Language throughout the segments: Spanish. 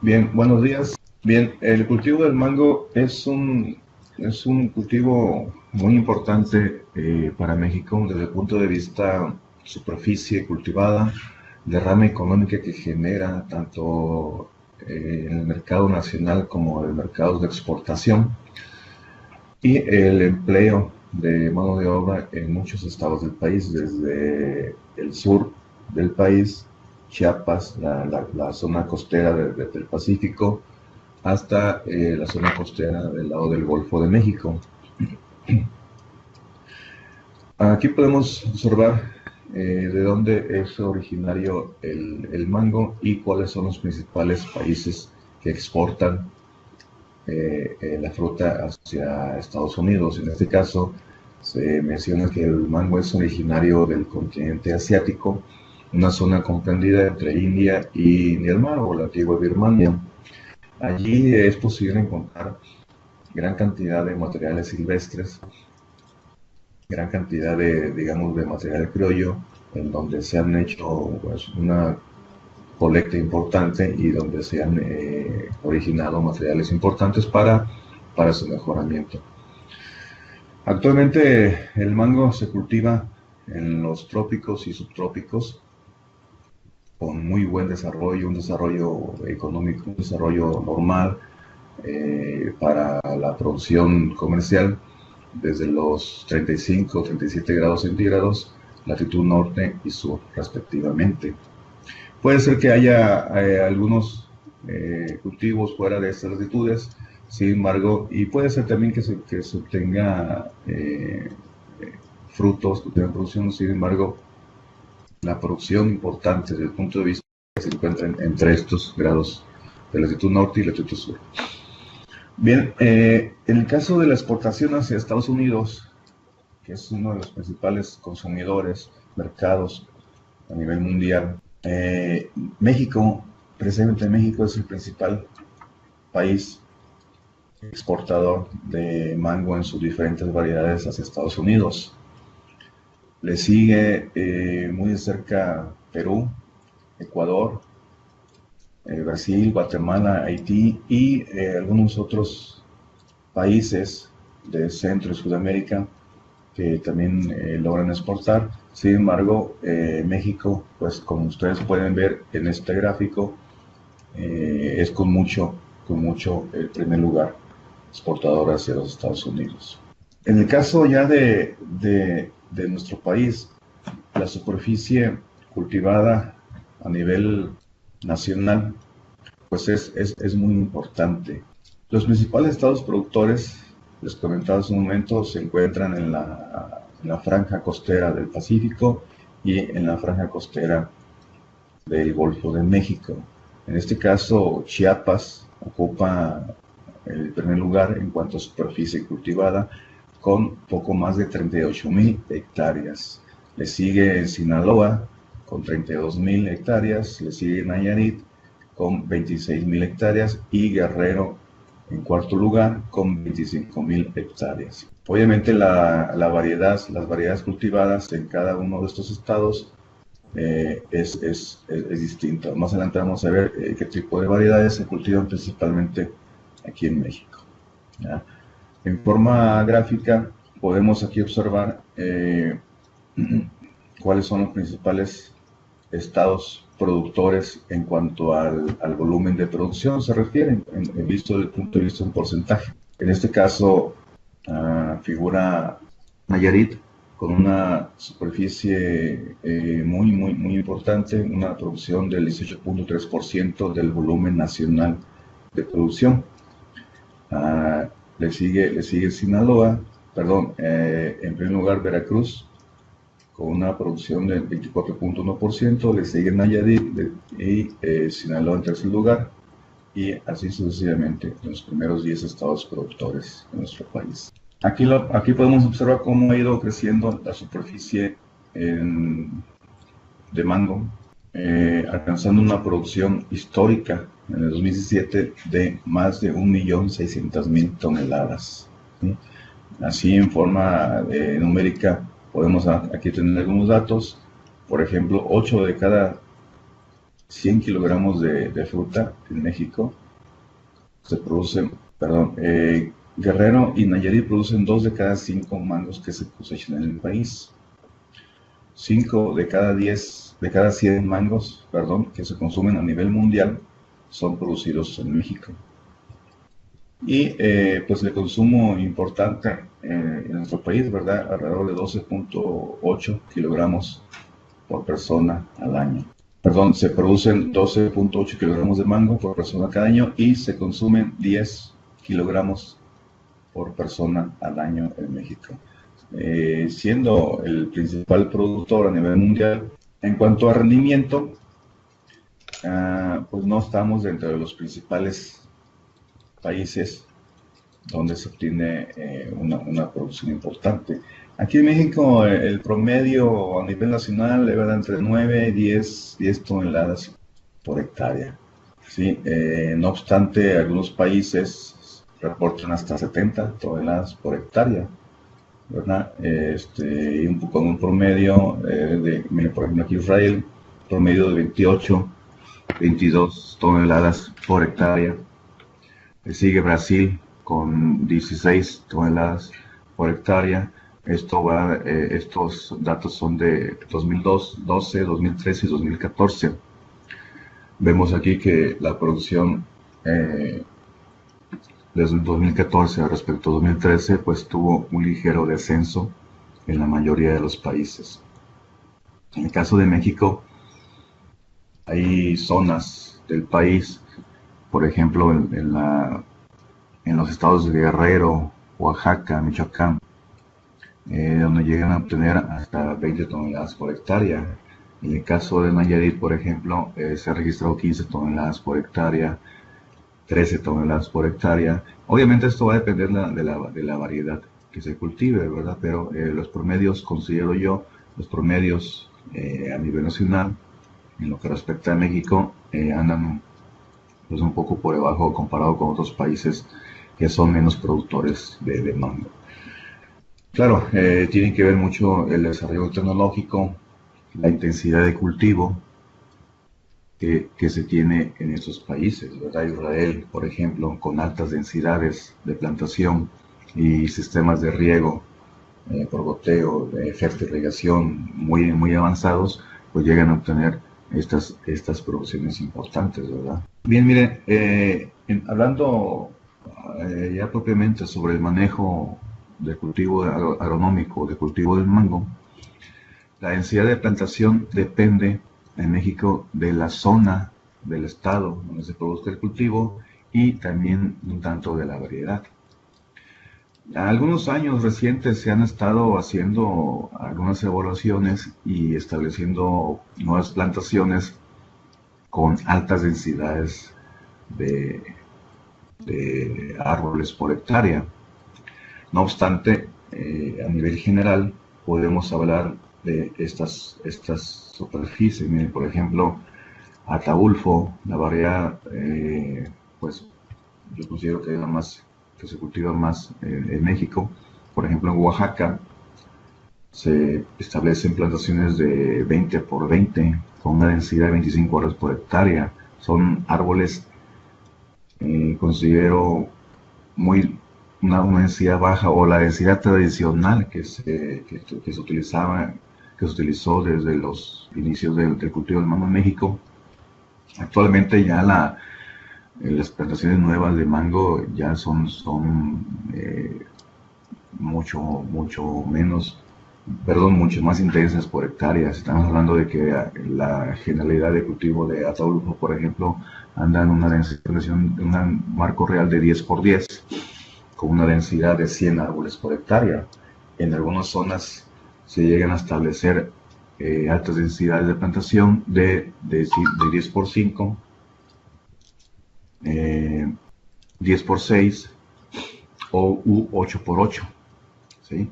Bien, buenos días. Bien, el cultivo del mango es un cultivo muy importante para México desde el punto de vista superficie cultivada, derrama económica que genera tanto en el mercado nacional como en mercados de exportación y el empleo de mano de obra en muchos estados del país, desde el sur del país, Chiapas, la zona costera del Pacífico, hasta la zona costera del lado del Golfo de México. Aquí podemos observar de dónde es originario el mango y cuáles son los principales países que exportan la fruta hacia Estados Unidos. En este caso, se menciona que el mango es originario del continente asiático, una zona comprendida entre India y Myanmar o la antigua Birmania. Allí es posible encontrar gran cantidad de materiales silvestres, gran cantidad de, digamos, de material criollo, en donde se han hecho pues, una colecta importante y donde se han originado materiales importantes para su mejoramiento. Actualmente el mango se cultiva en los trópicos y subtrópicos con muy buen desarrollo, un desarrollo económico, un desarrollo normal para la producción comercial desde los 35 o 37 grados centígrados, latitud norte y sur respectivamente. Puede ser que haya algunos cultivos fuera de estas latitudes, sin embargo, y puede ser también que se obtenga frutos, que tengan producción, sin embargo, la producción importante desde el punto de vista se encuentra entre estos grados de latitud norte y latitud sur. Bien, en el caso de la exportación hacia Estados Unidos, que es uno de los principales consumidores, mercados a nivel mundial, México, precisamente México es el principal país exportador de mango en sus diferentes variedades hacia Estados Unidos. Le sigue muy de cerca Perú, Ecuador, Brasil, Guatemala, Haití y algunos otros países de Centro y Sudamérica que también logran exportar. Sin embargo, México, pues como ustedes pueden ver en este gráfico, es con mucho el primer lugar exportador hacia los Estados Unidos. En el caso ya de nuestro país, la superficie cultivada a nivel nacional, pues es muy importante. Los principales estados productores, les comentaba hace un momento, se encuentran en la franja costera del Pacífico y en la franja costera del Golfo de México. En este caso, Chiapas ocupa el primer lugar en cuanto a superficie cultivada, con poco más de 38,000 hectáreas. Le sigue Sinaloa con 32,000 hectáreas, le sigue Nayarit con 26,000 hectáreas y Guerrero en cuarto lugar con 25,000 hectáreas. Obviamente las variedades cultivadas en cada uno de estos estados es distinta. Más adelante vamos a ver qué tipo de variedades se cultivan principalmente aquí en México. ¿Ya? En forma gráfica podemos aquí observar cuáles son los principales estados productores en cuanto al volumen de producción se refiere, visto desde el punto de vista de un porcentaje. En este caso figura Nayarit con una superficie muy importante, una producción del 18,3% del volumen nacional de producción. Le sigue Sinaloa, perdón, en primer lugar Veracruz, con una producción del 24,1%, le sigue Nayarit y Sinaloa en tercer lugar, y así sucesivamente, los primeros 10 estados productores de nuestro país. Aquí podemos observar cómo ha ido creciendo la superficie de mango, alcanzando una producción histórica en el 2017 de más de 1.600.000 toneladas. ¿Sí? Así en forma numérica podemos aquí tener algunos datos. Por ejemplo, 8 de cada 100 kilogramos de fruta en México, se producen, perdón, Guerrero y Nayarit producen 2 de cada 5 mangos que se cosechan en el país. 5 de cada 10, de cada 100 mangos, perdón, que se consumen a nivel mundial son producidos en México. Y pues el consumo importante en nuestro país, ¿verdad? Alrededor de 12.8 kilogramos por persona al año. Perdón, se producen 12.8 kilogramos de mango por persona cada año y se consumen 10 kilogramos por persona al año en México. Siendo el principal productor a nivel mundial, en cuanto a rendimiento, pues no estamos dentro de los principales países donde se obtiene una producción importante. Aquí en México el promedio a nivel nacional debe de entre 9 y 10 toneladas por hectárea. ¿Sí? No obstante, algunos países reportan hasta 70 toneladas por hectárea, ¿verdad? Y con un promedio por ejemplo aquí Israel, promedio de 28, 22 toneladas por hectárea. Sigue Brasil con 16 toneladas por hectárea. Estos datos son de 2012, 2013 y 2014. Vemos aquí que la producción desde el 2014 respecto a 2013 pues tuvo un ligero descenso en la mayoría de los países. En el caso de México, hay zonas del país, por ejemplo en los estados de Guerrero, Oaxaca, Michoacán, donde llegan a obtener hasta 20 toneladas por hectárea. En el caso de Nayarit, por ejemplo, se ha registrado 15 toneladas por hectárea, 13 toneladas por hectárea. Obviamente esto va a depender de la variedad que se cultive, ¿verdad? Pero los promedios, considero yo, los promedios a nivel nacional, en lo que respecta a México, andan pues un poco por debajo comparado con otros países que son menos productores de mango. Claro, tiene que ver mucho el desarrollo tecnológico, la intensidad de cultivo que se tiene en estos países, ¿verdad? Israel, por ejemplo, con altas densidades de plantación y sistemas de riego por goteo, de fertilización muy avanzados, pues llegan a obtener estas producciones importantes, ¿verdad? Bien, miren, hablando ya propiamente sobre el manejo del cultivo agronómico, del cultivo del mango, la densidad de plantación depende en México de la zona del estado donde se produce el cultivo y también un tanto de la variedad. Algunos años recientes se han estado haciendo algunas evaluaciones y estableciendo nuevas plantaciones con altas densidades de árboles por hectárea. No obstante, a nivel general podemos hablar de estas superficies. Miren, por ejemplo, Ataulfo, la variedad, pues yo considero que es la más que se cultiva más en México. Por ejemplo, en Oaxaca se establecen plantaciones de 20 por 20 con una densidad de 25 árboles por hectárea. Son árboles, considero, una densidad baja, o la densidad tradicional que se utilizó desde los inicios del cultivo del mango en México. Actualmente ya las plantaciones nuevas de mango ya son mucho más intensas por hectárea. Estamos hablando de que la generalidad de cultivo de Ataulfo, por ejemplo, anda en una densidad de un marco real de 10 por 10, con una densidad de 100 árboles por hectárea. En algunas zonas se llegan a establecer altas densidades de plantación de 10 por 5, 10 por 6 o 8 por 8, ¿sí?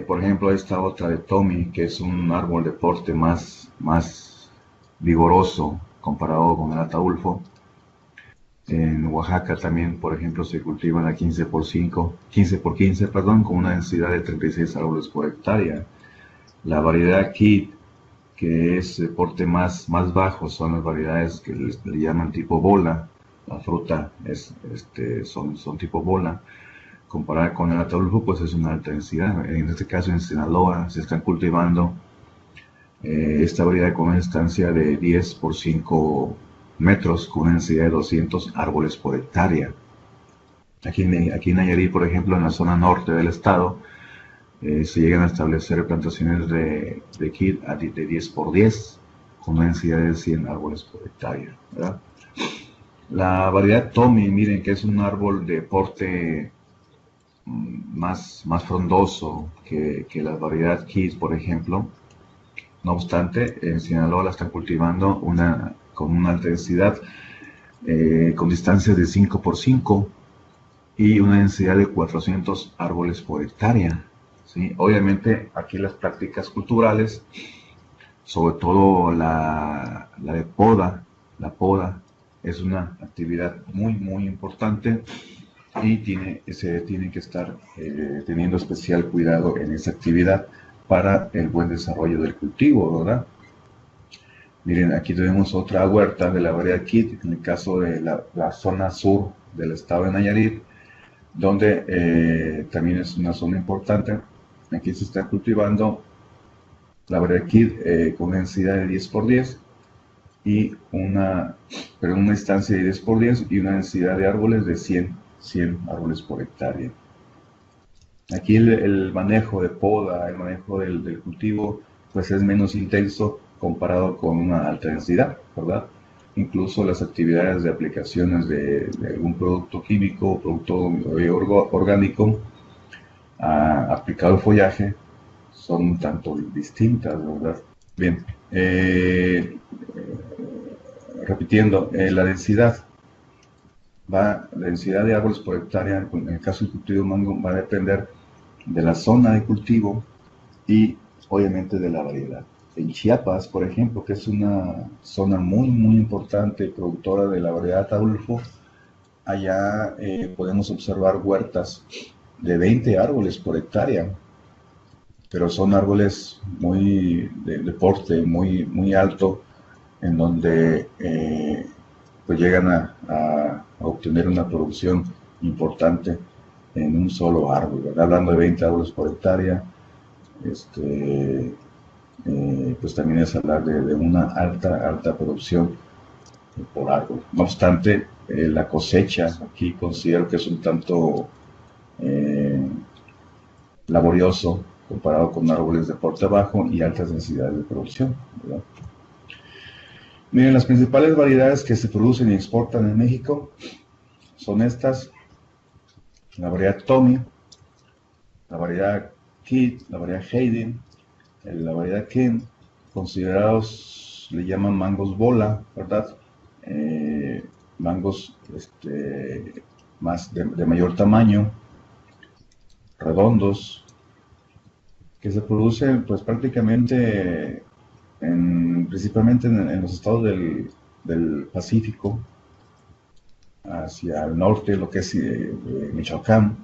Por ejemplo, esta otra de Tommy, que es un árbol de porte más vigoroso comparado con el Ataulfo. En Oaxaca también, por ejemplo, se cultivan a 15 por 15, con una densidad de 36 árboles por hectárea. La variedad Kid, que es de porte más bajo, son las variedades que le llaman tipo bola. La fruta son tipo bola. Comparada con el Ataulfo, pues es una alta densidad. En este caso, en Sinaloa, se están cultivando esta variedad con una distancia de 10 por 5 metros, con una densidad de 200 árboles por hectárea. Aquí en Nayarit, por ejemplo, en la zona norte del estado, se llegan a establecer plantaciones de kid de 10 por 10, con una densidad de 100 árboles por hectárea, ¿verdad? La variedad Tommy, miren que es un árbol de porte más frondoso que la variedad Kid, por ejemplo. No obstante, en Sinaloa la están cultivando con una alta densidad, con distancias de 5 por 5 y una densidad de 400 árboles por hectárea. ¿Sí? Obviamente aquí las prácticas culturales, sobre todo la de poda, la poda es una actividad muy importante y se tiene que estar teniendo especial cuidado en esa actividad para el buen desarrollo del cultivo, ¿verdad? Miren, aquí tenemos otra huerta de la variedad Kid, en el caso de la zona sur del estado de Nayarit, donde también es una zona importante. Aquí se está cultivando la variedad Kid con una densidad de 10 por 10 y una distancia de 10 por 10 y una densidad de árboles de 100 árboles por hectárea. Aquí el manejo de poda, el manejo del cultivo, pues es menos intenso comparado con una alta densidad, ¿verdad? Incluso las actividades de aplicaciones de algún producto químico, producto orgánico, aplicado al follaje, son un tanto distintas, ¿verdad? Bien, repitiendo, la densidad de árboles por hectárea, en el caso del cultivo de mango, va a depender de la zona de cultivo y obviamente de la variedad. En Chiapas, por ejemplo, que es una zona muy importante productora de la variedad Ataulfo, allá podemos observar huertas de 20 árboles por hectárea, pero son árboles de porte muy alto, en donde pues llegan a obtener una producción importante en un solo árbol, ¿verdad? Hablando de 20 árboles por hectárea, pues también es hablar de una alta producción por árbol. No obstante, la cosecha aquí considero que es un tanto laborioso comparado con árboles de porte bajo y altas densidades de producción, ¿verdad? Miren, las principales variedades que se producen y exportan en México son estas: la variedad Tommy, la variedad Kid, la variedad Hayden, la variedad Ken, considerados, le llaman mangos bola, ¿verdad? Mangos de mayor tamaño, redondos, que se producen pues prácticamente principalmente en los estados del Pacífico, hacia el norte, lo que es Michoacán,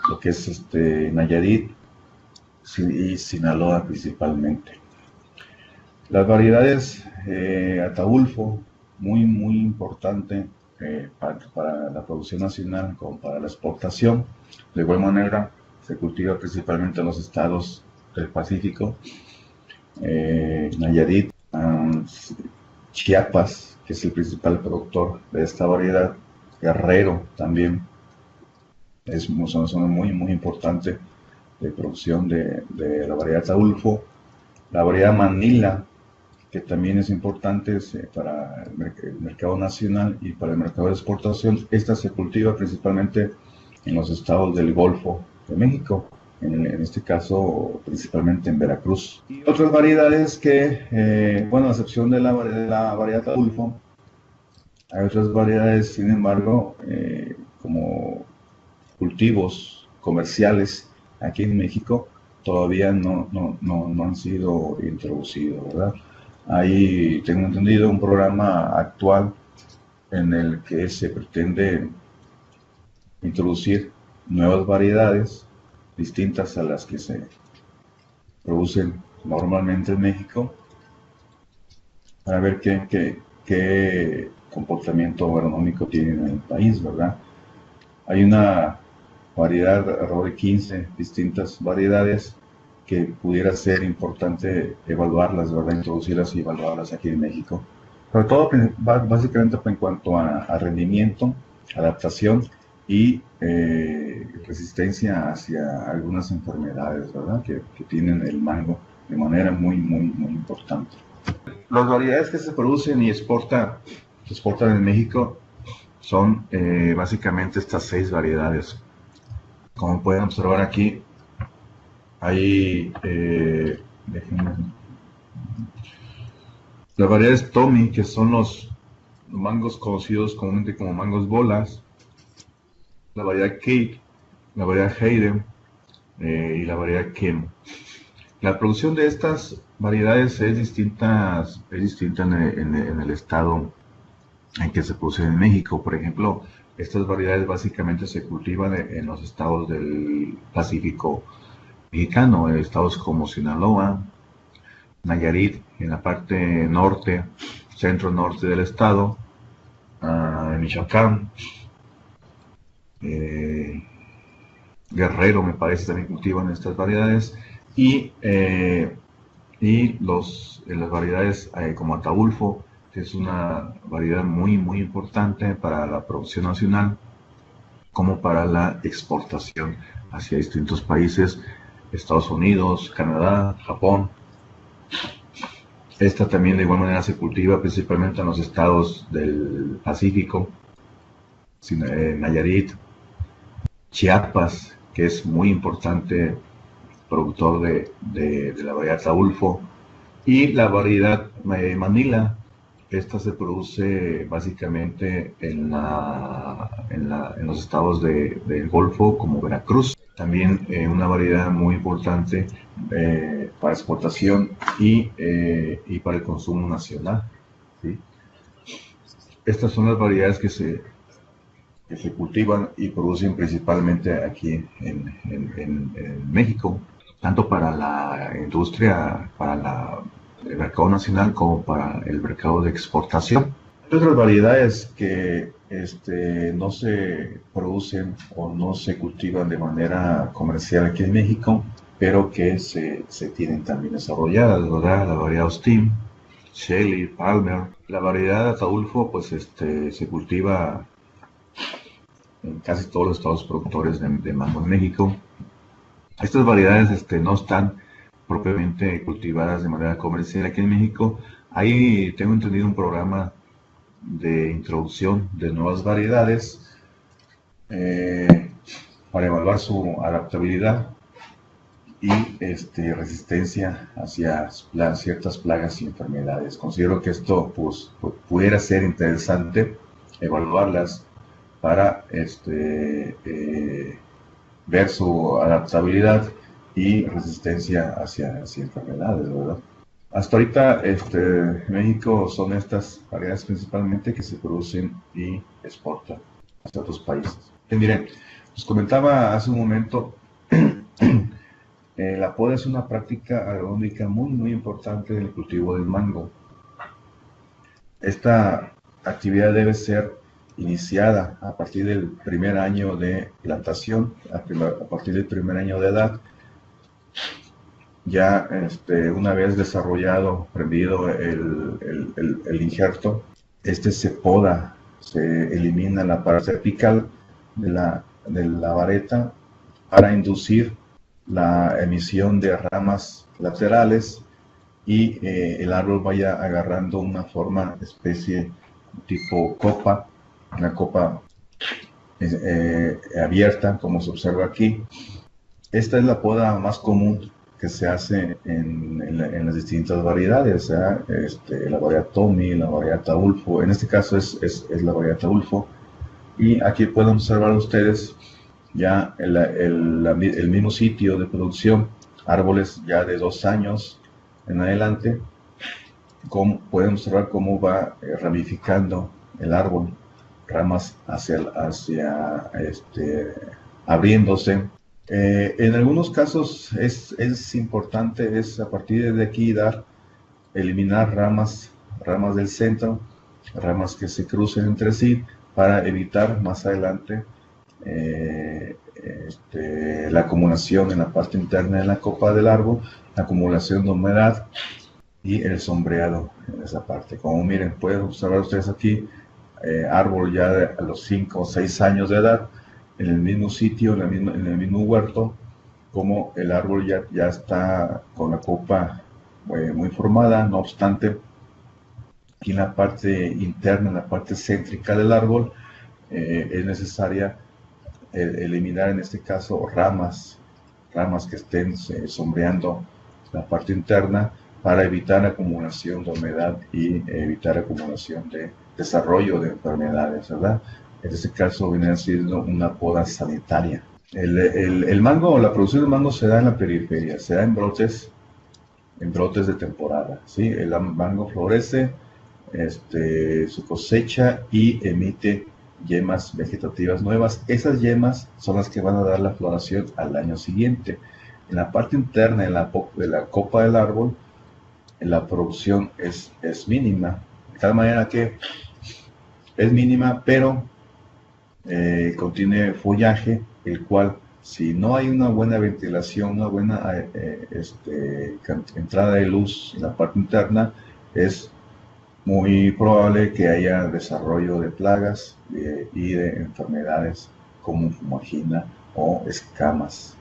lo que es Nayarit y Sinaloa principalmente. Las variedades Ataulfo, muy importante para la producción nacional como para la exportación. De igual manera, se cultiva principalmente en los estados del Pacífico, Nayarit, Chiapas, que es el principal productor de esta variedad, Guerrero también es una zona muy importante de producción de la variedad Ataulfo. La variedad Manila, que también es importante para el mercado nacional y para el mercado de exportación. Esta se cultiva principalmente en los estados del Golfo de México, en este caso principalmente en Veracruz. Y otras variedades que, bueno, a excepción de la variedad Ataulfo, hay otras variedades, sin embargo, como cultivos comerciales aquí en México, todavía no han sido introducidos, ¿verdad? Hay, tengo entendido, un programa actual en el que se pretende introducir nuevas variedades distintas a las que se producen normalmente en México para ver qué comportamiento agronómico tiene en el país, ¿verdad? Hay una variedad, alrededor de 15 distintas variedades que pudiera ser importante evaluarlas, ¿verdad? Introducirlas y evaluarlas aquí en México. Sobre todo, básicamente en cuanto a rendimiento, adaptación y resistencia hacia algunas enfermedades, ¿verdad? Que tienen el mango de manera muy importante. Las variedades que se producen y se exportan en México son básicamente estas 6 variedades. Como pueden observar aquí, hay las variedades Tommy, que son los mangos conocidos comúnmente como mangos bolas, la variedad Cape, la variedad Hayden y la variedad Kim. La producción de estas variedades es distinta en el estado en que se produce en México. Por ejemplo, estas variedades básicamente se cultivan en los estados del Pacífico mexicano, estados como Sinaloa, Nayarit, en la parte norte, centro-norte del estado, Michoacán, Guerrero, me parece, también cultivan estas variedades, y las variedades como Ataulfo, que es una variedad muy importante para la producción nacional, como para la exportación hacia distintos países, Estados Unidos, Canadá, Japón. Esta también de igual manera se cultiva principalmente en los estados del Pacífico, Nayarit, Chiapas, que es muy importante productor de la variedad Ataulfo, y la variedad Manila. Esta se produce básicamente en los estados del Golfo, como Veracruz. También una variedad muy importante para exportación y para el consumo nacional, ¿sí? Estas son las variedades que se cultivan y producen principalmente aquí en México, tanto para la industria, para el mercado nacional, como para el mercado de exportación. Hay otras variedades que no se producen o no se cultivan de manera comercial aquí en México, pero que se tienen también desarrolladas, ¿verdad? La variedad Austin, Shelley, Palmer. La variedad Ataulfo, pues se cultiva en casi todos los estados productores de mango en México. Estas variedades no están propiamente cultivadas de manera comercial aquí en México. Ahí tengo entendido un programa de introducción de nuevas variedades para evaluar su adaptabilidad y resistencia hacia ciertas plagas y enfermedades. Considero que esto pues, pudiera ser interesante evaluarlas para ver su adaptabilidad y resistencia hacia enfermedades, ¿verdad? Hasta ahorita en México son estas variedades principalmente que se producen y exportan hacia otros países. Miren, les comentaba hace un momento, la poda es una práctica agronómica muy importante en el cultivo del mango. Esta actividad debe ser iniciada a partir del primer año de plantación, a partir del primer año de edad. Ya una vez desarrollado, prendido el injerto, se poda, se elimina la parte apical de la vareta para inducir la emisión de ramas laterales y el árbol vaya agarrando una forma, especie tipo copa, una copa abierta, como se observa aquí. Esta es la poda más común que se hace en las distintas variedades, la variedad Tommy, la variedad Ataulfo. En este caso es la variedad Ataulfo. Y aquí pueden observar ustedes ya el mismo sitio de producción, árboles ya de 2 años en adelante. Pueden observar cómo va ramificando el árbol, ramas hacia abriéndose. En algunos casos es importante, es a partir de aquí eliminar ramas del centro, ramas que se crucen entre sí, para evitar más adelante la acumulación en la parte interna de la copa del árbol, la acumulación de humedad y el sombreado en esa parte. Como miren, pueden observar ustedes aquí, árbol ya a los 5 o 6 años de edad, en el mismo sitio, en el mismo huerto, como el árbol ya está con la copa muy formada. No obstante, aquí en la parte interna, en la parte céntrica del árbol, es necesaria eliminar en este caso ramas que estén sombreando la parte interna, para evitar acumulación de humedad y evitar acumulación de desarrollo de enfermedades, ¿verdad? En este caso viene siendo una poda sanitaria. El mango, la producción de mango se da en la periferia, se da en brotes de temporada, ¿sí? El mango florece, su cosecha, y emite yemas vegetativas nuevas. Esas yemas son las que van a dar la floración al año siguiente. En la parte interna de la copa del árbol, la producción es mínima, de tal manera que es mínima, pero contiene follaje, el cual, si no hay una buena ventilación, una buena entrada de luz en la parte interna, es muy probable que haya desarrollo de plagas y de enfermedades como fumagina o escamas,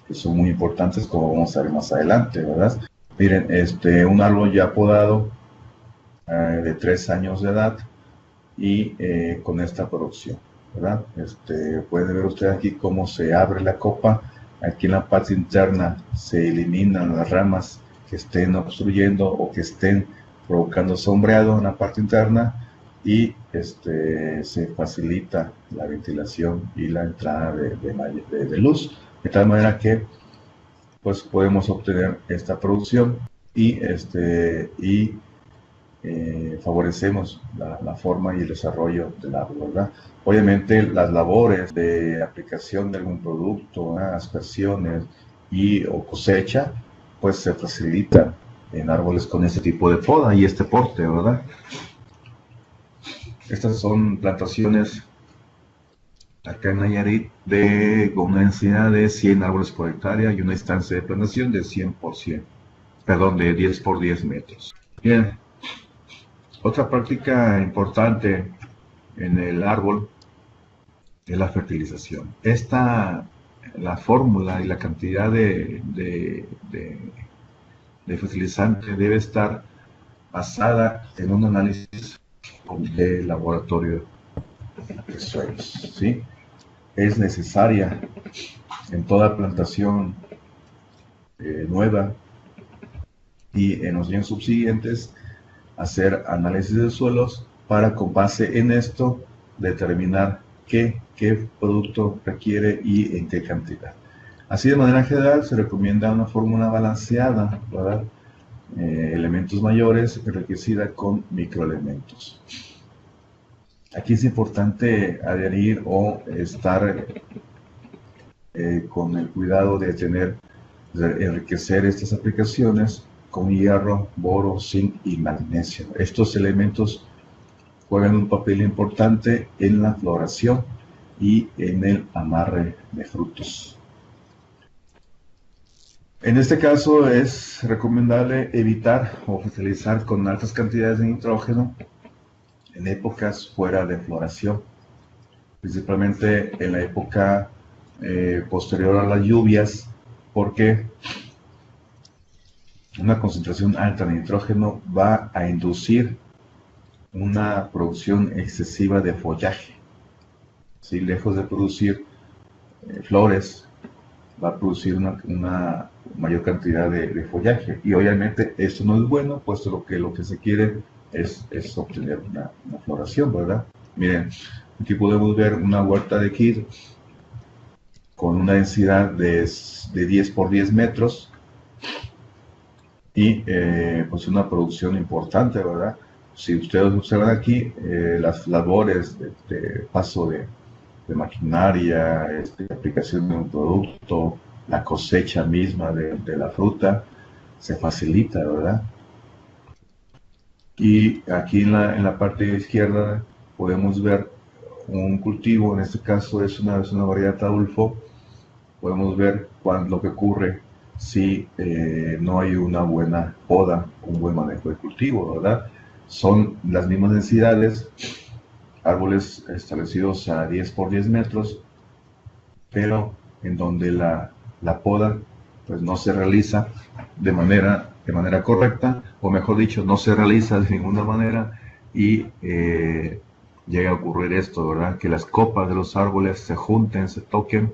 que son muy importantes, como vamos a ver más adelante, ¿verdad? Miren, un árbol ya podado, de 3 años de edad, y con esta producción, ¿verdad? Pueden ver ustedes aquí cómo se abre la copa. Aquí en la parte interna se eliminan las ramas que estén obstruyendo o que estén provocando sombreado en la parte interna, y se facilita la ventilación y la entrada de luz, de tal manera que pues podemos obtener esta producción y favorecemos la forma y el desarrollo del árbol, ¿verdad? Obviamente las labores de aplicación de algún producto, aspersiones o cosecha, pues se facilitan en árboles con este tipo de poda y este porte, ¿verdad? Estas son plantaciones acá en Nayarit con una densidad de 100 árboles por hectárea y una distancia de plantación de 100%, perdón, de 10 por 10 metros. Bien, otra práctica importante en el árbol es la fertilización. La fórmula y la cantidad de fertilizante debe estar basada en un análisis de laboratorio de suelos, ¿sí? Es necesaria en toda plantación nueva y en los años subsiguientes hacer análisis de suelos para, con base en esto, determinar qué producto requiere y en qué cantidad. Así, de manera general, se recomienda una fórmula balanceada, ¿verdad? Elementos mayores enriquecida con microelementos. Aquí es importante adherir o estar con el cuidado de enriquecer estas aplicaciones con hierro, boro, zinc y magnesio. Estos elementos juegan un papel importante en la floración y en el amarre de frutos. En este caso es recomendable evitar o fertilizar con altas cantidades de nitrógeno en épocas fuera de floración, principalmente en la época posterior a las lluvias, porque una concentración alta de nitrógeno va a inducir una producción excesiva de follaje. ¿Sí? Lejos de producir flores, va a producir una mayor cantidad de follaje, y obviamente esto no es bueno, puesto que lo que se quiere es obtener una floración, ¿verdad? Miren, aquí podemos ver una huerta de kid con una densidad de 10 por 10 metros y pues una producción importante, ¿verdad? Si ustedes observan aquí, las labores de paso de maquinaria, aplicación de un producto, la cosecha misma de la fruta, se facilita, ¿verdad? Y aquí en la parte izquierda podemos ver un cultivo, en este caso es una variedad Ataulfo. Podemos ver lo que ocurre si no hay una buena poda, un buen manejo de cultivo, ¿verdad? Son las mismas densidades, árboles establecidos a 10 por 10 metros, pero en donde la poda pues no se realiza de manera correcta, o mejor dicho, no se realiza de ninguna manera, y llega a ocurrir esto, ¿verdad? Que las copas de los árboles se junten, se toquen,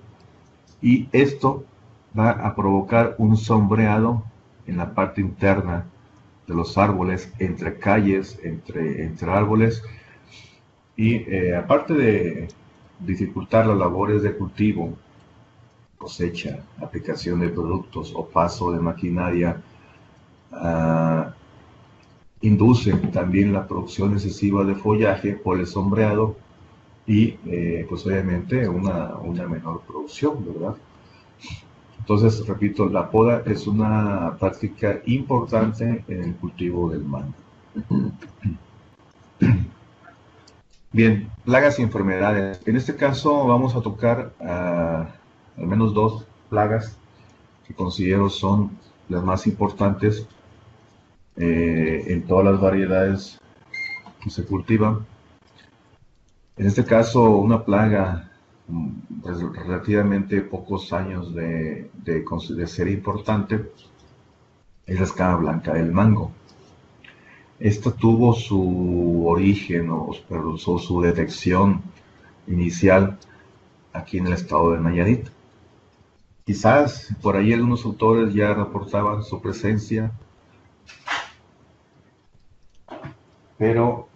y esto va a provocar un sombreado en la parte interna de los árboles, entre calles, entre árboles, y aparte de dificultar las labores de cultivo, cosecha, aplicación de productos o paso de maquinaria, induce también la producción excesiva de follaje por el sombreado y pues obviamente una menor producción, ¿verdad? Entonces, repito, la poda es una práctica importante en el cultivo del mango. Bien, plagas y enfermedades. En este caso vamos a tocar al menos dos plagas que considero son las más importantes en todas las variedades que se cultivan. En este caso, una plaga relativamente pocos años de ser importante es la escama blanca del mango. Esta tuvo su origen o su detección inicial aquí en el estado de Nayarit. Quizás por ahí algunos autores ya reportaban su presencia, pero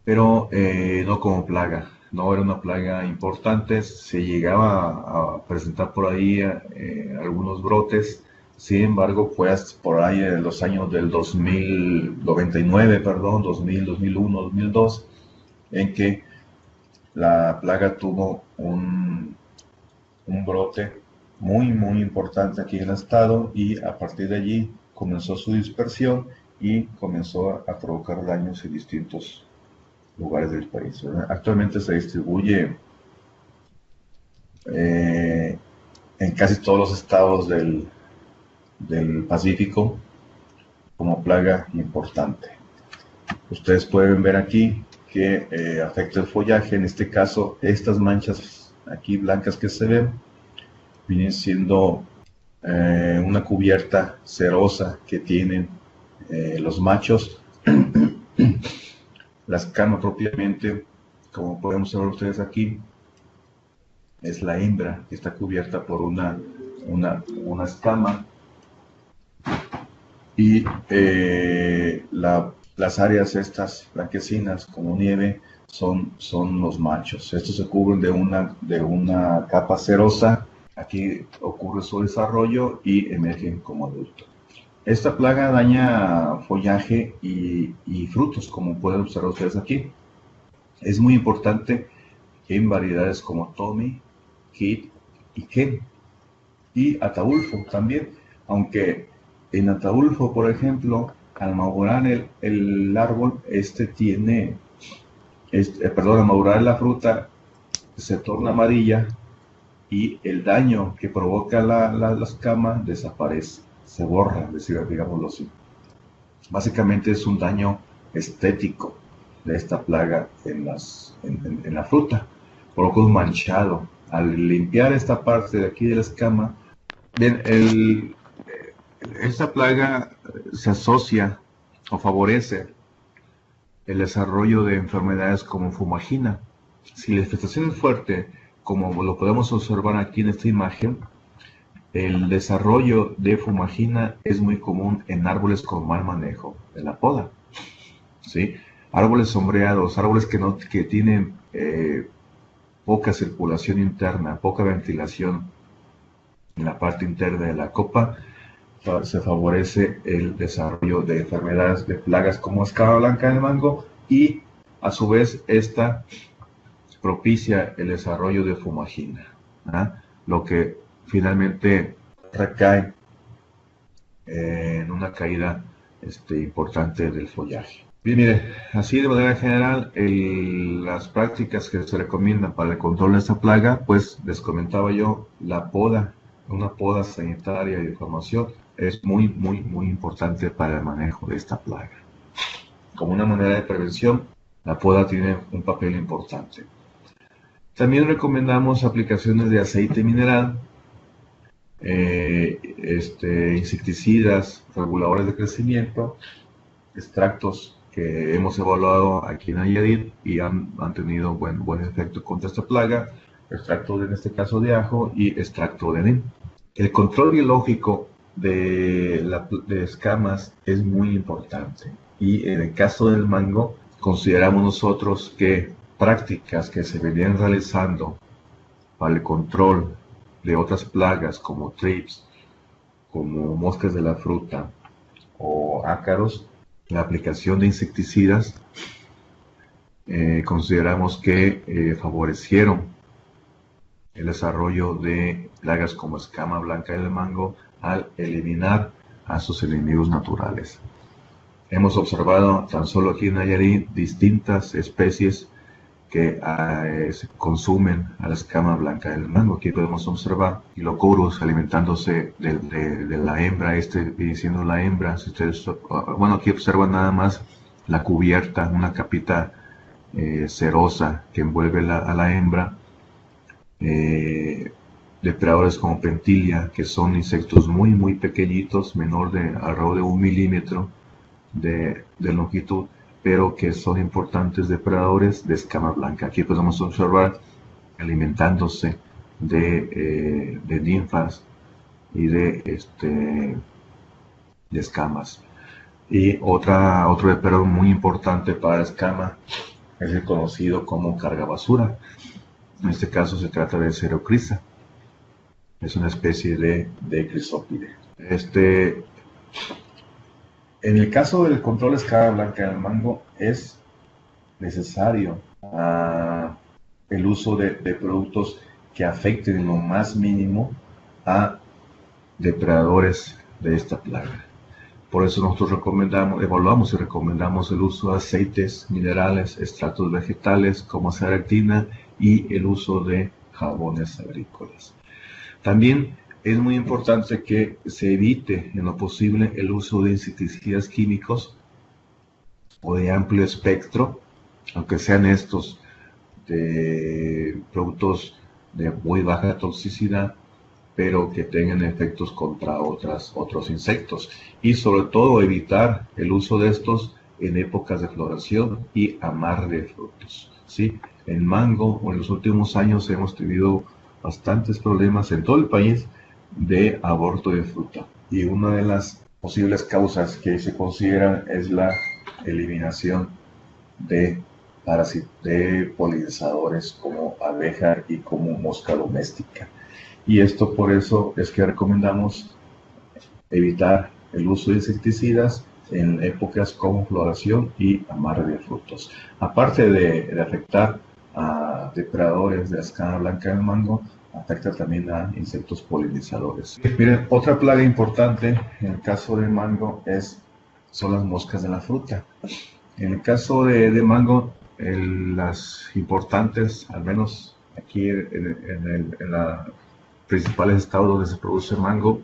no como plaga. No era una plaga importante, se llegaba a presentar por ahí algunos brotes. Sin embargo, fue hasta por ahí en los años del 2099, 2000, 2001, 2002, en que la plaga tuvo un brote muy importante aquí en el estado, y a partir de allí comenzó su dispersión y comenzó a provocar daños en distintos lugares del país, ¿verdad? Actualmente se distribuye en casi todos los estados del Pacífico como plaga importante. Ustedes pueden ver aquí que afecta el follaje. En este caso, estas manchas aquí blancas que se ven vienen siendo una cubierta cerosa que tienen los machos. La escama propiamente, como podemos ver ustedes aquí, es la hembra que está cubierta por una escama, y las áreas estas blanquecinas como nieve son los machos. Estos se cubren de una capa cerosa. Aquí ocurre su desarrollo y emergen como adultos. Esta plaga daña follaje y frutos, como pueden observar ustedes aquí. Es muy importante en variedades como Tommy, Kid y Ken, y Ataulfo también, aunque en Ataulfo, por ejemplo, al madurar el árbol, al madurar la fruta, se torna amarilla y el daño que provoca la escama desaparece, se borra, digámoslo así. Básicamente es un daño estético de esta plaga en la fruta, provoca un manchado. Al limpiar esta parte de aquí de la escama, bien, esta plaga se asocia o favorece el desarrollo de enfermedades como fumagina. Si la infestación es fuerte, como lo podemos observar aquí en esta imagen, el desarrollo de fumagina es muy común en árboles con mal manejo de la poda, ¿sí? Árboles sombreados, árboles que tienen poca circulación interna, poca ventilación en la parte interna de la copa, se favorece el desarrollo de enfermedades, de plagas como escama blanca del mango, y a su vez esta propicia el desarrollo de fumagina, ¿ah? Lo que finalmente recae en una caída importante del follaje. Bien, mire, así de manera general, las prácticas que se recomiendan para el control de esta plaga, pues les comentaba yo, la poda, una poda sanitaria y de formación es muy importante para el manejo de esta plaga. Como una manera de prevención, la poda tiene un papel importante. También recomendamos aplicaciones de aceite mineral, insecticidas, reguladores de crecimiento, extractos que hemos evaluado aquí en Nayarit y han tenido buen efecto contra esta plaga, extracto en este caso de ajo y extracto de neem. El control biológico de escamas es muy importante y en el caso del mango consideramos nosotros que prácticas que se venían realizando para el control de otras plagas como thrips, como moscas de la fruta o ácaros, la aplicación de insecticidas, consideramos que favorecieron el desarrollo de plagas como escama blanca del mango al eliminar a sus enemigos naturales. Hemos observado tan solo aquí en Nayarit distintas especies que se consumen a la escama blanca del mango. Aquí podemos observar Hylocourus alimentándose de la hembra, diciendo la hembra. Si ustedes, bueno, aquí observan nada más la cubierta, una capita cerosa que envuelve a la hembra. Depredadores como Pentillia, que son insectos muy pequeñitos, menor de alrededor de 1 milímetro de longitud, pero que son importantes depredadores de escama blanca. Aquí podemos observar alimentándose de ninfas y de escamas. Y otro depredador muy importante para la escama es el conocido como cargabasura. En este caso se trata de Cerocrisa. Es una especie de crisópide. En el caso del control de escama blanca del mango es necesario el uso de productos que afecten en lo más mínimo a depredadores de esta plaga. Por eso nosotros evaluamos y recomendamos el uso de aceites minerales, extractos vegetales como seractina y el uso de jabones agrícolas. También es muy importante que se evite en lo posible el uso de insecticidas químicos o de amplio espectro, aunque sean estos de productos de muy baja toxicidad, pero que tengan efectos contra otros insectos. Y sobre todo evitar el uso de estos en épocas de floración y amarre de frutos, ¿sí? En mango, en los últimos años hemos tenido bastantes problemas en todo el país de aborto de fruta. Y una de las posibles causas que se consideran es la eliminación de polinizadores como abeja y como mosca doméstica. Y esto por eso es que recomendamos evitar el uso de insecticidas en épocas como floración y amarre de frutos. Aparte de afectar a depredadores de la escama blanca del mango, afecta también a insectos polinizadores. Miren, otra plaga importante en el caso del mango son las moscas de la fruta. En el caso de mango, las importantes, al menos aquí en los principales estados donde se produce mango,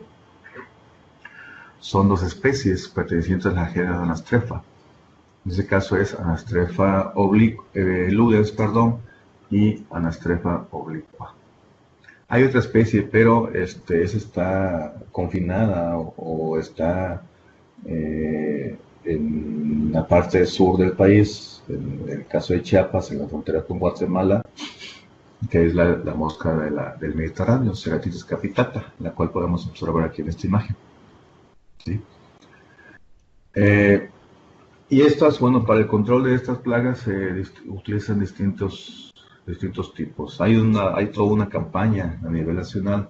son 2 especies pertenecientes a la genera Anastrefa. En este caso es Anastrefa ludens, y Anastrefa obliqua. Hay otra especie, pero esa está confinada o está en la parte sur del país, en el caso de Chiapas, en la frontera con Guatemala, que es la mosca del Mediterráneo, Ceratitis capitata, la cual podemos observar aquí en esta imagen. ¿Sí? Y estas, bueno, para el control de estas plagas se utilizan distintos tipos. Hay toda una campaña a nivel nacional,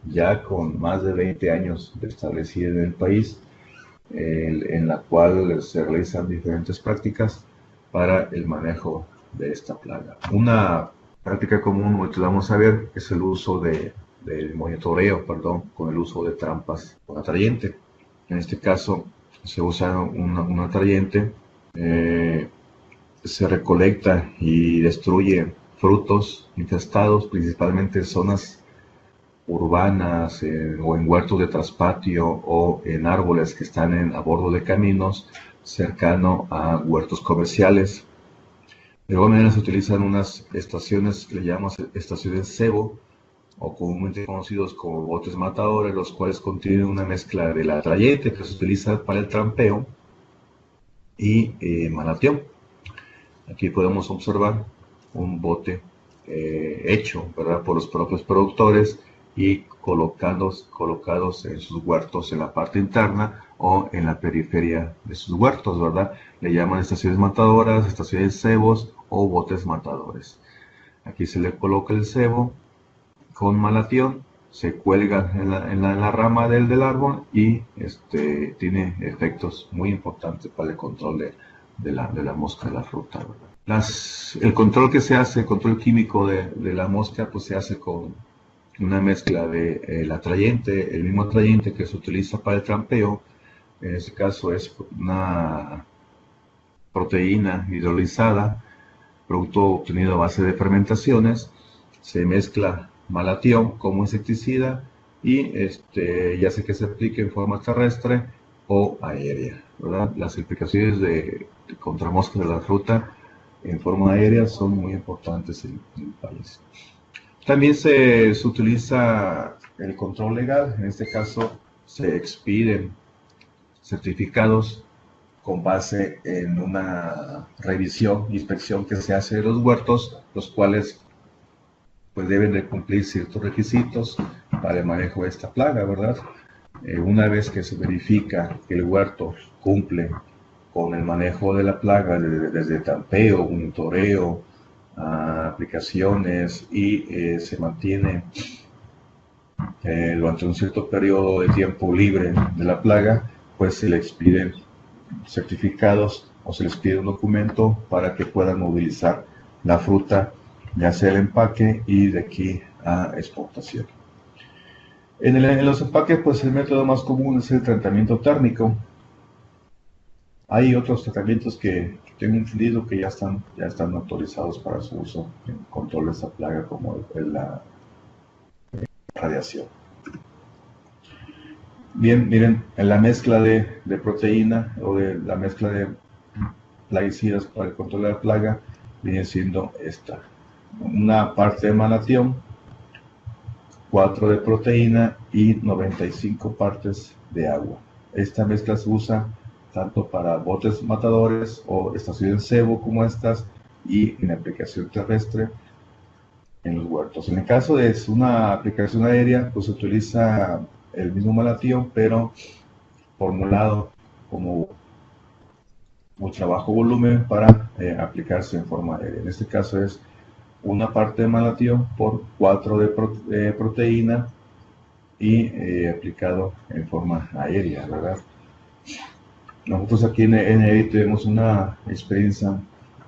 ya con más de 20 años de establecida en el país, en la cual se realizan diferentes prácticas para el manejo de esta plaga. Una práctica común que vamos a ver es el uso de monitoreo, perdón, con el uso de trampas con atrayente. En este caso se usa un atrayente, se recolecta y destruye frutos infestados, principalmente en zonas urbanas o en huertos de traspatio o en árboles que están a bordo de caminos cercano a huertos comerciales. De igual manera se utilizan unas estaciones que le llamamos estaciones cebo, o comúnmente conocidos como botes matadores, los cuales contienen una mezcla del atrayente que se utiliza para el trampeo y malatión. Aquí podemos observar un bote hecho, ¿verdad?, por los propios productores y colocados en sus huertos en la parte interna o en la periferia de sus huertos, ¿verdad? Le llaman estaciones matadoras, estaciones cebos o botes matadores. Aquí se le coloca el cebo con malatión, se cuelga en la rama del árbol y tiene efectos muy importantes para el control de la mosca de la fruta, ¿verdad? El control que se hace, el control químico de la mosca, pues se hace con una mezcla del atrayente, el mismo atrayente que se utiliza para el trampeo. En este caso es una proteína hidrolizada, producto obtenido a base de fermentaciones. Se mezcla malatión como insecticida y ya sea que se aplique en forma terrestre o aérea, ¿verdad? Las aplicaciones de contra moscas de la fruta en forma aérea son muy importantes en el país. También se utiliza el control legal. En este caso se expiden certificados con base en una revisión, inspección que se hace de los huertos, los cuales pues deben de cumplir ciertos requisitos para el manejo de esta plaga, ¿verdad? Una vez que se verifica que el huerto cumple con el manejo de la plaga, desde trampeo, monitoreo, aplicaciones, y se mantiene durante un cierto periodo de tiempo libre de la plaga, pues se le expiden certificados o se les pide un documento para que puedan movilizar la fruta, ya sea el empaque y de aquí a exportación. En los empaques, pues el método más común es el tratamiento térmico. Hay otros tratamientos que tengo entendido que ya están autorizados para su uso en control de esta plaga, como la radiación. Bien, miren, en la mezcla de proteína o de la mezcla de plaguicidas para el control de la plaga viene siendo esta: una parte de malatión, 4 de proteína y 95 partes de agua. Esta mezcla se usa tanto para botes matadores o estaciones cebo como estas, y en aplicación terrestre en los huertos. En el caso de una aplicación aérea, pues se utiliza el mismo malatión, pero formulado como mucho bajo volumen para aplicarse en forma aérea. En este caso es una parte de malatión por 4 de proteína y aplicado en forma aérea, ¿verdad? Nosotros aquí en EI tenemos una experiencia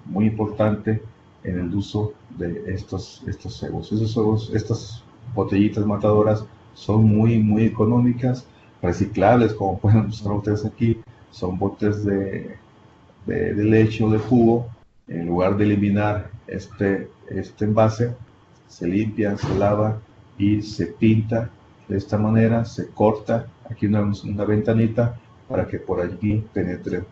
muy importante en el uso de estos cebos. Estas botellitas matadoras son muy económicas, reciclables, como pueden observar ustedes aquí. Son botes de leche o de jugo. En lugar de eliminar este envase, se limpia, se lava y se pinta de esta manera. Se corta aquí una ventanita para que por allí penetren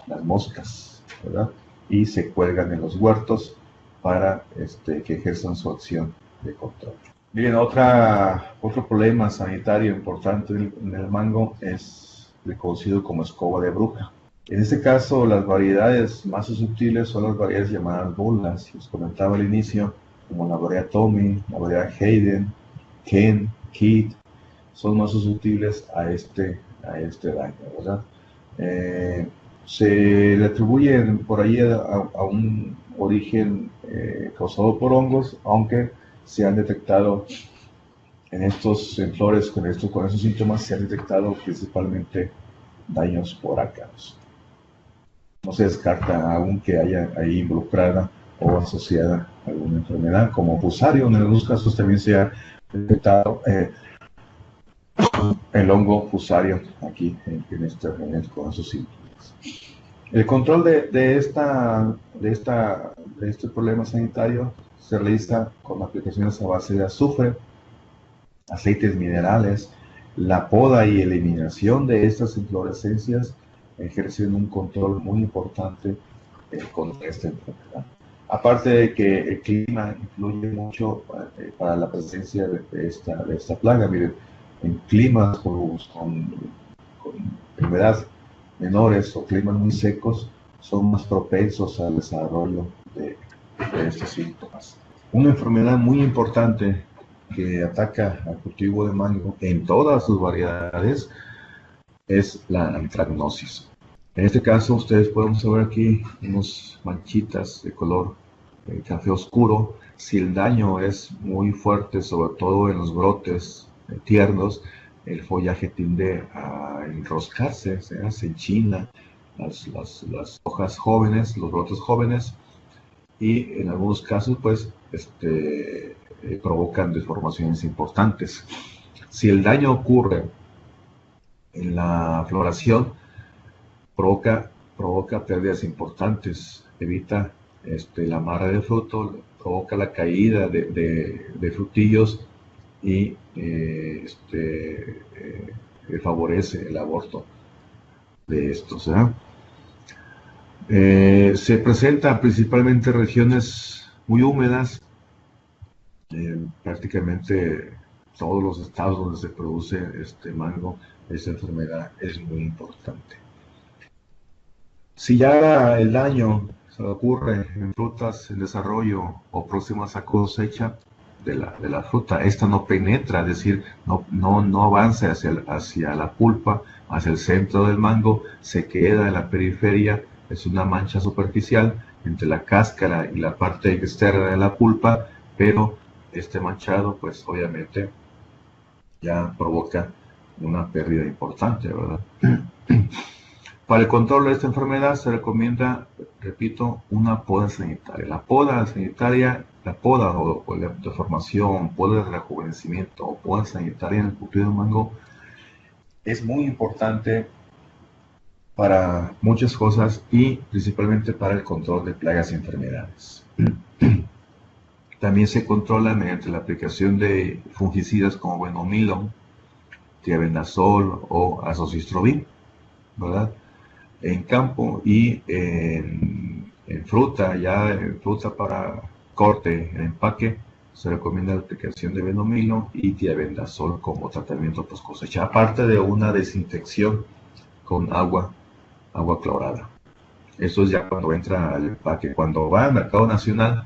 las moscas, ¿verdad? Y se cuelgan en los huertos para que ejerzan su acción de control. Miren, otro problema sanitario importante en el mango es el conocido como escoba de bruja. En este caso, las variedades más susceptibles son las variedades llamadas bolas. Les comentaba al inicio, como la variedad Tommy, la variedad Hayden, Ken, Kid, son más susceptibles a este daño, ¿verdad? Se le atribuyen por ahí a un origen causado por hongos, aunque se han detectado en flores con esos síntomas, se han detectado principalmente daños por ácaros. No se descarta aún que haya ahí involucrada o asociada a alguna enfermedad, como fusario. En algunos casos también se ha detectado el hongo fusario aquí en con esos síntomas. El control de este problema sanitario se realiza con aplicaciones a base de azufre, aceites minerales. La poda y eliminación de estas inflorescencias ejercen un control muy importante contra esta enfermedad. Aparte de que el clima influye mucho para la presencia de esta plaga. Miren, en climas con humedad menores o climas muy secos son más propensos al desarrollo de estos síntomas. Una enfermedad muy importante que ataca al cultivo de mango en todas sus variedades es la antracnosis. En este caso ustedes pueden observar aquí unas manchitas de color café oscuro. Si el daño es muy fuerte, sobre todo en los brotes tiernos, el follaje tiende a enroscarse, se enchina las hojas jóvenes, los brotes jóvenes, y en algunos casos pues provocan deformaciones importantes. Si el daño ocurre en la floración, provoca pérdidas importantes, evita la amarre del fruto, provoca la caída de frutillos y favorece el aborto de estos. Se presenta principalmente en regiones muy húmedas. Prácticamente todos los estados donde se produce mango, esta enfermedad es muy importante. Si ya el daño se ocurre en frutas en desarrollo o próximas a cosecha de la fruta, esta no penetra, es decir, no avanza hacia la pulpa, hacia el centro del mango, se queda en la periferia, es una mancha superficial entre la cáscara y la parte externa de la pulpa, pero este manchado pues obviamente ya provoca una pérdida importante, ¿verdad? Para el control de esta enfermedad se recomienda, repito, una poda sanitaria. La poda sanitaria, o la deformación, poda de rejuvenecimiento o poda sanitaria en el cultivo de mango es muy importante para muchas cosas y principalmente para el control de plagas y enfermedades. También se controla mediante la aplicación de fungicidas como Benomilon, Thiabendazol o Azoxystrobin, ¿verdad? En campo y en fruta, ya en fruta para corte, en empaque, se recomienda la aplicación de Benomilon y Thiabendazol como tratamiento post cosecha, aparte de una desinfección con agua clorada. Eso es ya cuando entra al empaque. Cuando va al mercado nacional,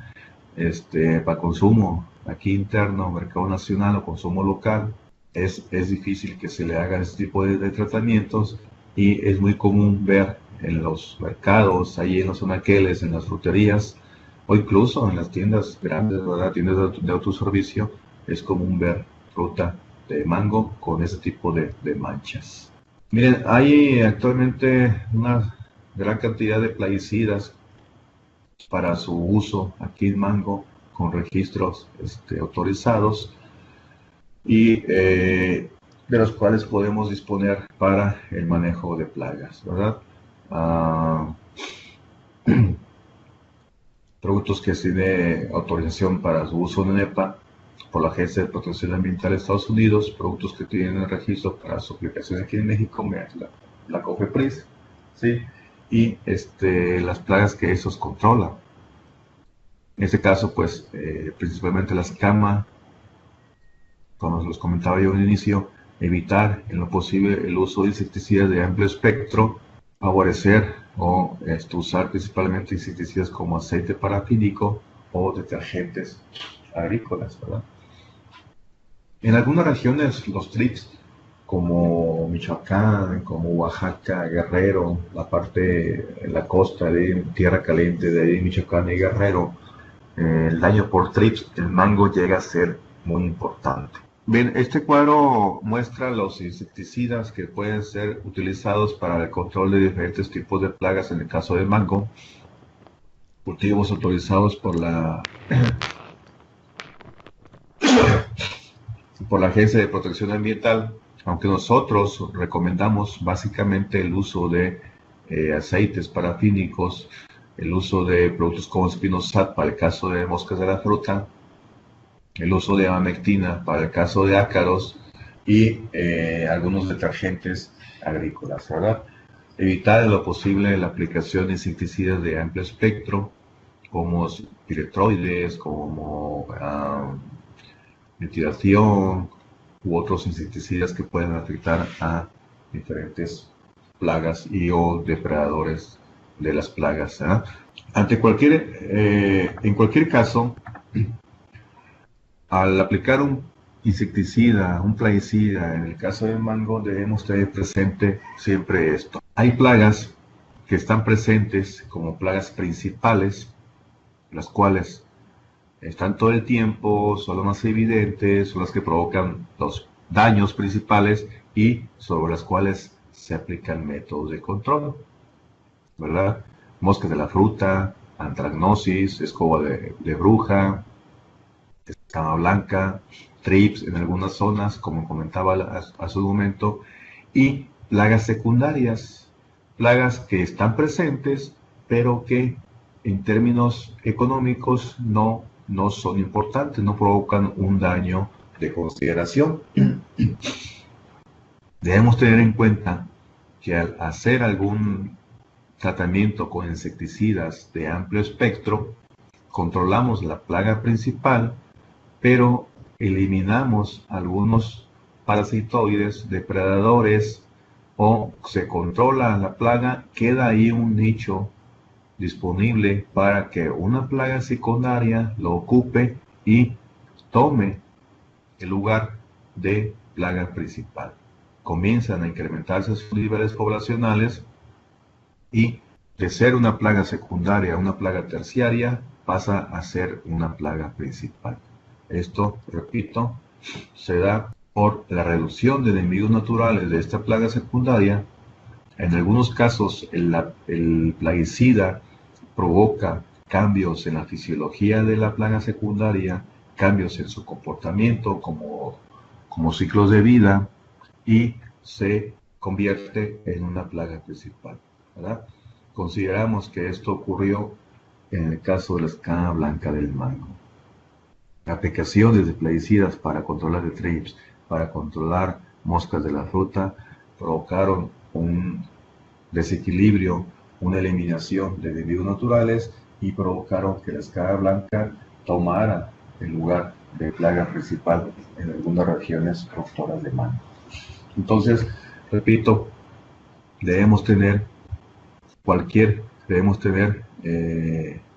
para consumo aquí interno, mercado nacional o consumo local, es difícil que se le haga este tipo de tratamientos, y es muy común ver en los mercados, ahí en los anaqueles, en las fruterías, o incluso en las tiendas grandes, ¿verdad? Tiendas de autoservicio, es común ver fruta de mango con ese tipo de manchas. Miren, hay actualmente una gran cantidad de plaguicidas para su uso aquí en mango con registros autorizados y de los cuales podemos disponer para el manejo de plagas, ¿verdad? Productos que tienen autorización para su uso en EPA por la Agencia de Protección Ambiental de Estados Unidos, productos que tienen el registro para su aplicación aquí en México, la COFEPRIS, ¿sí? Y las plagas que esos controlan. En este caso, pues, principalmente la escama, como los comentaba yo al inicio, evitar en lo posible el uso de insecticidas de amplio espectro, favorecer o usar principalmente insecticidas como aceite parafínico o detergentes agrícolas, ¿verdad? En algunas regiones los trips, como Michoacán, como Oaxaca, Guerrero, la costa de Tierra Caliente de ahí, Michoacán y Guerrero, el daño por trips del mango llega a ser muy importante. Bien, este cuadro muestra los insecticidas que pueden ser utilizados para el control de diferentes tipos de plagas en el caso del mango. cultivos autorizados por la Agencia de Protección Ambiental, aunque nosotros recomendamos básicamente el uso de aceites parafínicos, el uso de productos como Spinosad para el caso de moscas de la fruta, el uso de amectina para el caso de ácaros y algunos detergentes agrícolas, ¿verdad? Evitar en lo posible la aplicación de insecticidas de amplio espectro, como piretroides, como metilación u otros insecticidas que pueden afectar a diferentes plagas y o depredadores de las plagas. En cualquier caso, al aplicar un insecticida, un plaguicida, en el caso del mango, debemos tener presente siempre esto. Hay plagas que están presentes como plagas principales, las cuales están todo el tiempo, son las más evidentes, son las que provocan los daños principales y sobre las cuales se aplican métodos de control, ¿verdad? Moscas de la fruta, antracnosis, escoba de bruja, escama blanca, trips en algunas zonas, como comentaba a su momento, y plagas secundarias, plagas que están presentes, pero que en términos económicos no son importantes, no provocan un daño de consideración. Debemos tener en cuenta que al hacer algún tratamiento con insecticidas de amplio espectro, controlamos la plaga principal, pero eliminamos algunos parasitoides, depredadores, o se controla la plaga, queda ahí un nicho disponible para que una plaga secundaria lo ocupe y tome el lugar de plaga principal. Comienzan a incrementarse sus niveles poblacionales y de ser una plaga secundaria a una plaga terciaria pasa a ser una plaga principal. Esto, repito, se da por la reducción de enemigos naturales de esta plaga secundaria. En algunos casos el plaguicida provoca cambios en la fisiología de la plaga secundaria, cambios en su comportamiento como ciclos de vida y se convierte en una plaga principal, ¿verdad? Consideramos que esto ocurrió en el caso de la escama blanca del mango. Aplicaciones de plaguicidas para controlar de trips, para controlar moscas de la fruta, provocaron un desequilibrio, una eliminación de enemigos naturales y provocaron que la escama blanca tomara el lugar de plaga principal en algunas regiones productoras de mango. Entonces, repito, debemos tener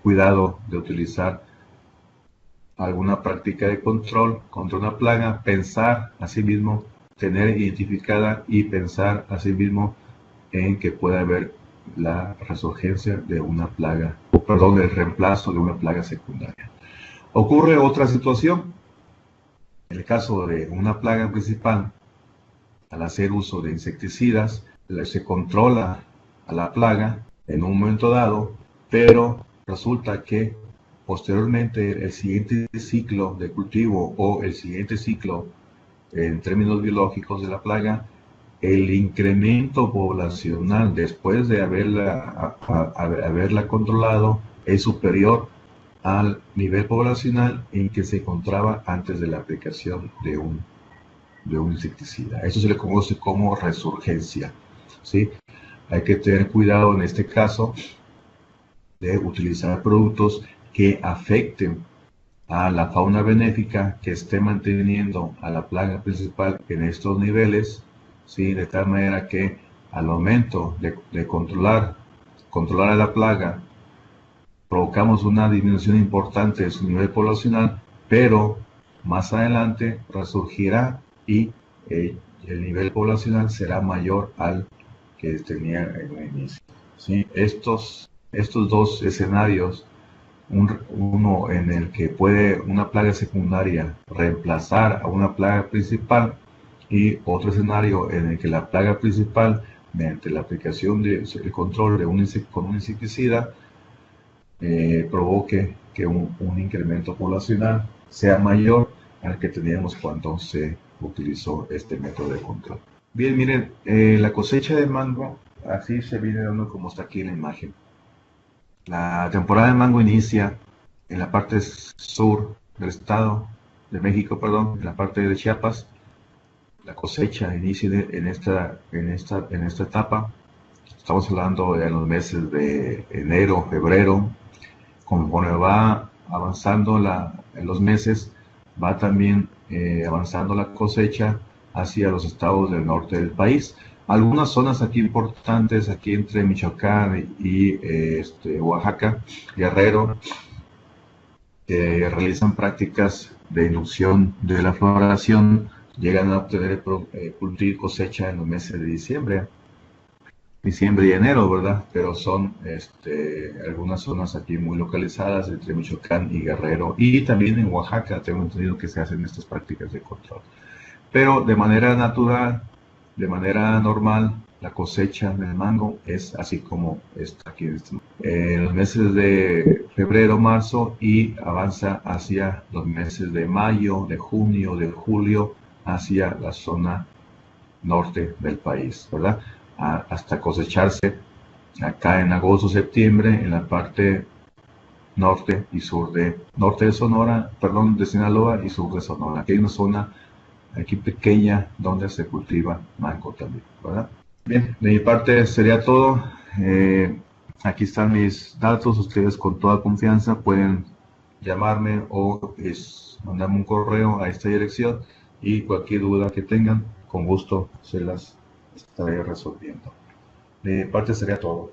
cuidado de utilizar alguna práctica de control contra una plaga, pensar asimismo, tener identificada y pensar asimismo en que pueda haber la resurgencia de una plaga, el reemplazo de una plaga secundaria. Ocurre otra situación. En el caso de una plaga principal, al hacer uso de insecticidas, se controla a la plaga en un momento dado, pero resulta que posteriormente el siguiente ciclo de cultivo o el siguiente ciclo en términos biológicos de la plaga, el incremento poblacional después de haberla controlado es superior al nivel poblacional en que se encontraba antes de la aplicación de un insecticida. Eso se le conoce como resurgencia, ¿sí? Hay que tener cuidado en este caso de utilizar productos que afecten a la fauna benéfica que esté manteniendo a la plaga principal en estos niveles, ¿sí? De tal manera que al momento de controlar a la plaga, provocamos una disminución importante de su nivel poblacional, pero más adelante resurgirá y el nivel poblacional será mayor al que tenía en el inicio, ¿sí? Estos dos escenarios, uno en el que puede una plaga secundaria reemplazar a una plaga principal y otro escenario en el que la plaga principal, mediante la aplicación del control con un insecticida, provoque que un incremento poblacional sea mayor al que teníamos cuando se utilizó este método de control. Bien, miren, la cosecha de mango, así se viene dando como está aquí en la imagen. La temporada de mango inicia en la parte sur del estado de México, perdón, en la parte de Chiapas. La cosecha inicia en esta etapa. Estamos hablando de los meses de enero, febrero. Conforme va avanzando en los meses, va también avanzando la cosecha hacia los estados del norte del país. Algunas zonas aquí importantes, aquí entre Michoacán y Oaxaca, Guerrero, que realizan prácticas de inducción de la floración, llegan a obtener cultivo y cosecha en los meses de diciembre y enero, ¿verdad? Pero son algunas zonas aquí muy localizadas entre Michoacán y Guerrero, y también en Oaxaca tengo entendido que se hacen estas prácticas de control. Pero de manera natural, de manera normal, la cosecha del mango es así como está aquí en los meses de febrero, marzo, y avanza hacia los meses de mayo, de junio, de julio, hacia la zona norte del país, ¿verdad? Hasta cosecharse acá en agosto, septiembre, en la parte norte y sur norte de Sonora, perdón, de Sinaloa y sur de Sonora. Aquí hay una zona aquí pequeña donde se cultiva mango también, ¿verdad? Bien, de mi parte sería todo. Aquí están mis datos, ustedes con toda confianza pueden llamarme o mandarme un correo a esta dirección, y cualquier duda que tengan, con gusto se las estaré resolviendo. De mi parte sería todo.